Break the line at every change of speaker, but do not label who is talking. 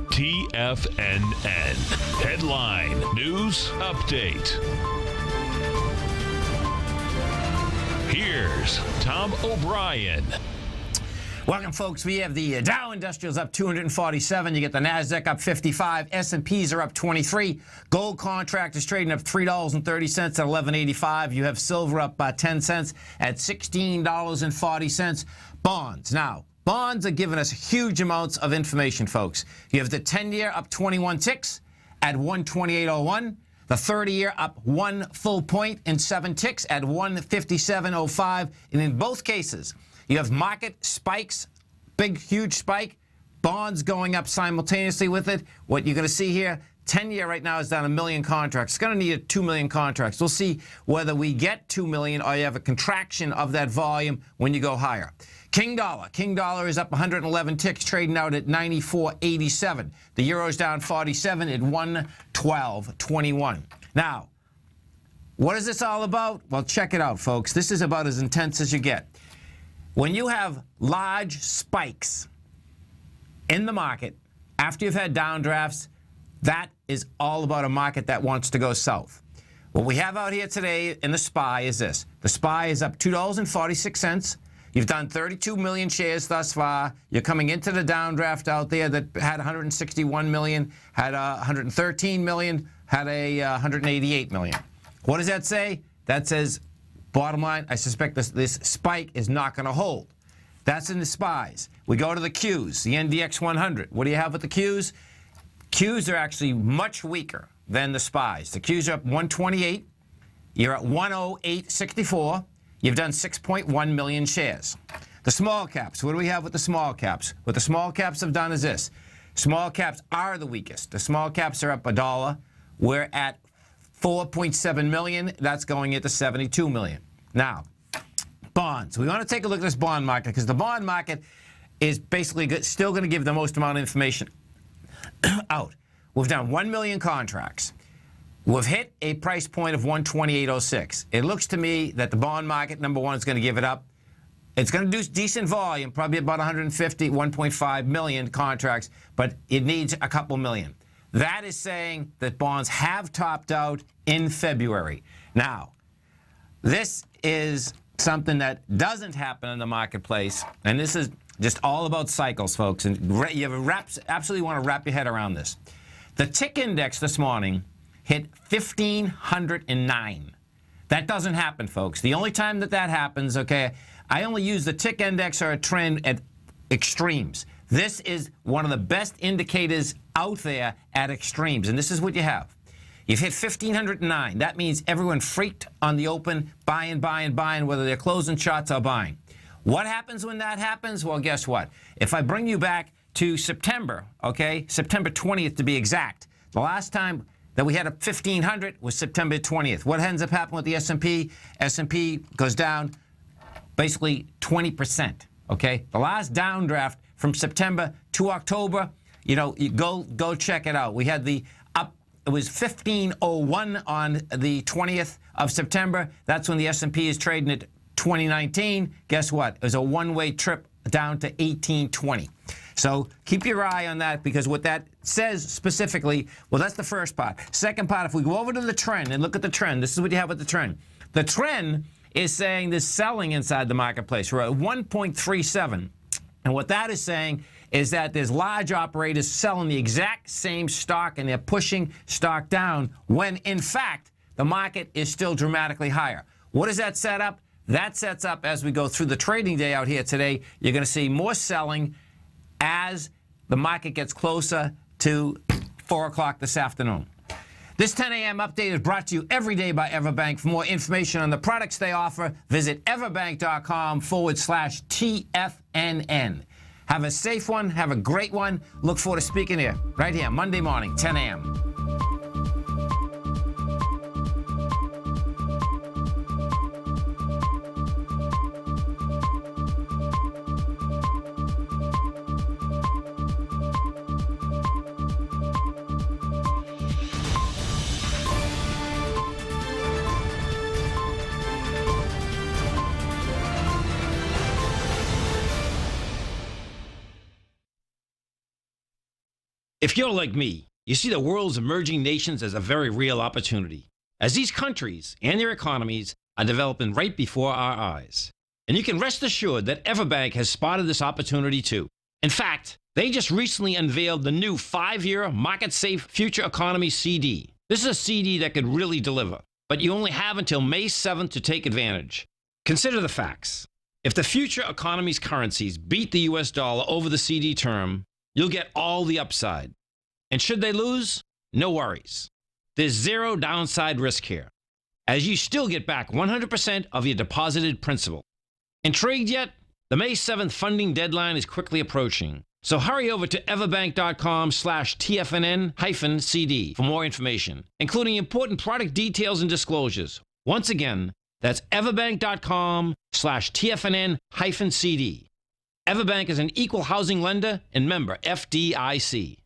TFNN. Headline News Update. Here's Tom O'Brien.
Welcome, folks. We have the Dow Industrials up 247. You get the NASDAQ up 55. S&Ps are up 23. Gold contract is trading up $3.30 at $11.85. You have silver up 10 cents at $16.40. Bonds. Now, bonds are giving us huge amounts of information, folks. You have the 10-year up 21 ticks at 128.01. The 30-year up 1 full point and 7 ticks at 157.05. And in both cases, you have market spikes, big, huge spike, bonds going up simultaneously with it. What you're going to see here, 10-year right now is down 1 million contracts. It's going to need 2 million contracts. We'll see whether we get 2 million or you have a contraction of that volume when you go higher. King dollar. King dollar is up 111 ticks, trading out at 94.87. The euro is down 47 at 112.21. Now, what is this all about? Well, check it out, folks. This is about as intense as you get. When you have large spikes in the market after you've had downdrafts, that is all about a market that wants to go south. What we have out here today in the SPY is this. The SPY is up $2.46. You've done 32 million shares thus far. You're coming into the downdraft out there that had 161 million, had 113 million, had 188 million. What does that say? That says, bottom line, I suspect this spike is not going to hold. That's in the SPYs. We go to the Qs, the NDX 100. What do you have with the Qs? Qs are actually much weaker than the SPYs. The Qs are up 128. You're at 108.64. You've done 6.1 million shares. The small caps, what do we have with the small caps? What the small caps have done is this. Small caps are the weakest. The small caps are up $1. We're at 4.7 million. That's going into 72 million. Now, bonds. We want to take a look at this bond market because the bond market is basically still going to give the most amount of information out. We've done 1 million contracts. We've hit a price point of 128.06. It looks to me that the bond market, number one, is going to give it up. It's going to do decent volume, probably about 150, 1.5 million contracts, but it needs a couple million. That is saying that bonds have topped out in February. Now, this is something that doesn't happen in the marketplace, and this is just all about cycles, folks, and you absolutely want to wrap your head around this. The tick index this morning hit 1,509. That doesn't happen, folks. The only time that happens, okay, I only use the tick index or a trend at extremes. This is one of the best indicators out there at extremes, and this is what you have. You've hit 1,509. That means everyone freaked on the open, buying, whether they're closing shots or buying. What happens when that happens? Well, guess what? If I bring you back to September, okay, September 20th to be exact, the last time that we had a 1,500 was September 20th. What ends up happening with the S&P? S&P goes down basically 20%, okay? The last downdraft from September to October, you know, you go check it out. We had the up, it was 1501 on the 20th of September. That's when the S&P is trading at 2019. Guess what? It was a one-way trip down to 1820. So keep your eye on that because what that says specifically, well, that's the first part. Second part, if we go over to the trend and look at the trend, this is what you have with the trend. The trend is saying there's selling inside the marketplace. We're at 1.37. And what that is saying is that there's large operators selling the exact same stock and they're pushing stock down when, in fact, the market is still dramatically higher. What does that set up? That sets up, as we go through the trading day out here today, you're going to see more selling as the market gets closer to 4 o'clock this afternoon. This 10 a.m. update is brought to you every day by Everbank. For more information on the products they offer, visit everbank.com/TFNN. Have a safe one. Have a great one. Look forward to speaking here right here Monday morning, 10 a.m. If you're like me, you see the world's emerging nations as a very real opportunity, as these countries and their economies are developing right before our eyes. And you can rest assured that Everbank has spotted this opportunity too. In fact, they just recently unveiled the new 5-year market-safe Future Economy CD. This is a CD that could really deliver, but you only have until May 7th to take advantage. Consider the facts. If the future economy's currencies beat the US dollar over the CD term, you'll get all the upside. And should they lose, no worries. There's zero downside risk here, as you still get back 100% of your deposited principal. Intrigued yet? The May 7th funding deadline is quickly approaching. So hurry over to everbank.com/TFNN-CD for more information, including important product details and disclosures. Once again, that's everbank.com/TFNN-CD. Everbank is an equal housing lender and member FDIC.